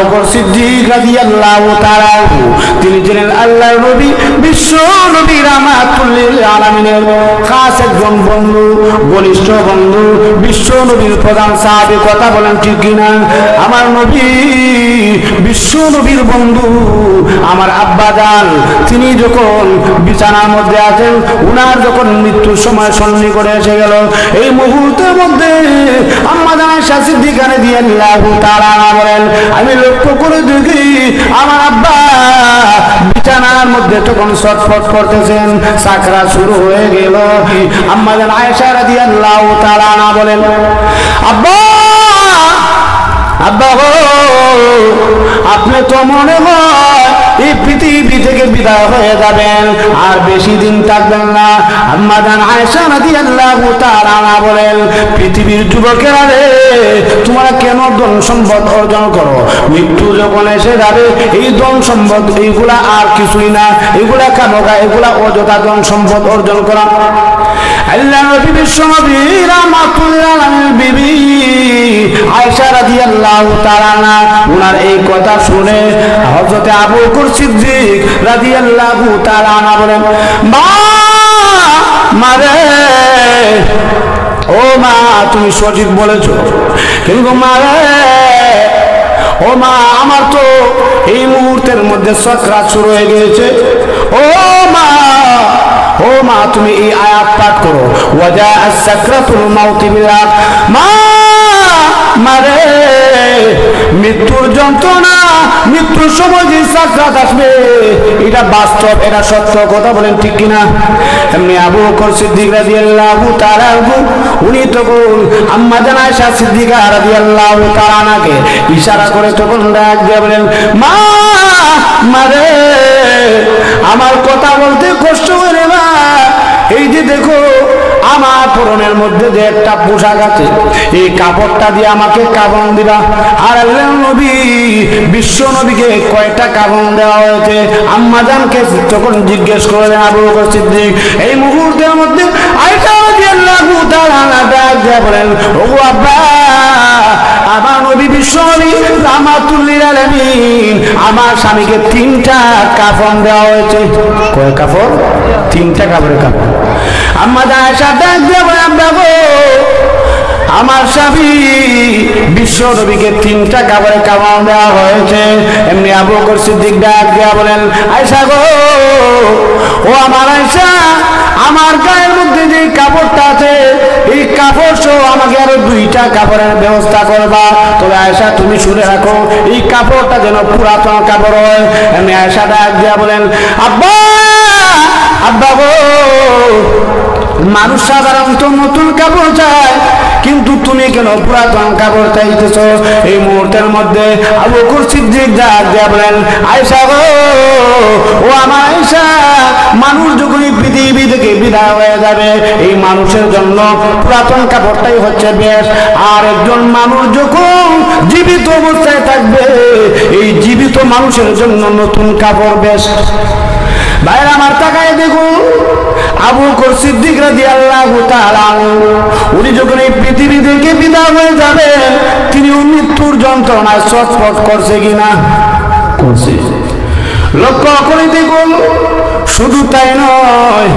বকর সিদ্দিক রাদিয়াল্লাহু তাআলা তিনি ছিলেন আল্লাহর নবী বিশ্ব নবী রাহমাতুল লিল আলামিনের খাস একজন বন্ধু, ঘনিষ্ঠ বন্ধু, বিশ্ব নবীর প্রধান সাহাবী। কথা বলেন ঠিক কিনা? আমার নবী বিশ্ব নবীর বন্ধু আমার আব্বা জান, তিনি যখন বিছানার মধ্যে আছেন, উনার যখন মৃত্যুর সময় সন্নিকটে এসে গেল, এই মুহূর্তের মধ্যে আম্মা জান আয়েশা সিদ্দিকা রাদিয়াল্লাহু তাআলা বলেন, আমি লক্ষ্য করে দেখি আমার আব্বা বিছানার মধ্যে তখন ছটফট করতেছেন, সাকরাত শুরু হয়ে গেল। আম্মা জান আয়েশা রাদিয়াল্লাহু তাআলা বলেন, আব্বা আব্বা গো, আপনি তো মনে হয় এই পৃথিবী থেকে বিদায় হয়ে যাবেন, আর বেশি দিন থাকবেন না। আম্মা জান আয়েশা রাদিয়াল্লাহু তাআলা বলেন, পৃথিবীর যুবকেরা রে, তোমরা কেন ধন সম্পদ অর্জন করো? মৃত্যু যখন এসে যাবে, এই ধন সম্পদ এইগুলা আর কিছুই না, এগুলা কামকা, এগুলা অযথা ধন সম্পদ অর্জন করা। আল্লাহ নবী বিশ্ব নবী রাহমাতুল লিল আলামিনের বিবি আয়েশা রাদিয়াল্লাহু তাআলা উনার এই কথা শুনে হযরত আবু বকর সিদ্দিক রাদিয়াল্লাহু তাআলা বলেন, মা মারে, ও মা তুমি সঠিক বলেছো, কিন্তু মারে, ও মা আমার তো এই মুহূর্তের মধ্যে সাকরাত শুরু হয়ে গেছে। ও মা, ও মা তুমি এই আয়াত পাঠ করো, ওয়াজা আস-সাকরাতুল মাউতি বিল হক। মা মারে, মৃত্যুর যন্ত্রণা, মৃত্যুর সময় যে সাকরাত আসবে এটা বাস্তব, এটা সত্য। কথা বলেন ঠিক কিনা? এমনি আবু বকর সিদ্দিক রাদিয়াল্লাহু তাআলা উনি তখন আম্মা জান আয়েশা সিদ্দিকা রাদিয়াল্লাহু তাআলাকে ইশারা করে তখন ডাক দিয়ে বলেন, মা মারে, আমার কথা বলতে কষ্ট হয় রে মা, এই যে দেখো আমার পরনের মধ্যে যে একটা পোশাক আছে, এই কাপড়টা দিয়ে আমাকে কাফন দিবা। আর আল্লাহর নবী বিশ্ব নবীকে কয়টা কাফন দেওয়া হয়েছে? আম্মা জানকে তখন জিজ্ঞেস করলেন আবু বকর সিদ্দিক। এই মুহূর্তের মধ্যে আয়েশা রাদিয়াল্লাহু তাআলা ডাক দিয়ে বলেন, ওগো আব্বা, আমার নবী বিশ্ব নবী রাহমাতুল লিল আলামিন আমার স্বামীকে 3টা কাফন দেওয়া হয়েছে। কয় কাফন? 3টা কাপড়ের কাফন। আম্মা জান আয়েশা ডাক দিয়ে বলেন, আব্বা গো, আমার স্বামী বিশ্ব নবীকে 3টা কাপড়ের কাফন দেওয়া হয়েছে। এমনি আবু বকর সিদ্দিক ডাক দিয়ে বলেন, আয়েশা গো, ও আমার আয়েশা, আমার গায়ের মধ্যে যে কাপড়টা আছে, এই কাপড় সহ আমাকে আরো 2টা কাপড়ের ব্যবস্থা করবা। তবে আয়েশা তুমি শুনে রাখো, এই কাপড়টা যেন পুরাতন কাপড় হয়। এমনি আয়েশা ডাক দিয়া বলেন, আব্বা আব্বা গো, মানুষ সাধারণত নতুন কাপড় চায়, কিন্তু তুমি কেন পুরাতন কাপড় চাইতেছ? এই মুহূর্তের মধ্যে আবু বকর সিদ্দিক ডাক দিয়া বলেন, আয়েশা গো, ও আমার আয়েশা, মানুষ যখন পৃথিবী থেকে বিদায় হয়ে যাবে, এই মানুষের জন্য পুরাতন কাপড়টাই হচ্ছে বেশ। আর একজন মানুষ যখন জীবিত অবস্থায় থাকবে, এই জীবিত মানুষের জন্য নতুন কাপড় বেশ। ভাইরা আমার তাকায় দেখুন, আবু বকর সিদ্দিক রাদিয়াল্লাহু তাআলা উনি যখন এই পৃথিবী থেকে বিদায় হয়ে যাবে, তিনি মৃত্যুর যন্ত্রণায় ছটফট করছে কিনা? করছে। লক্ষ্য করে দেখুন, শুধু তাই নয়,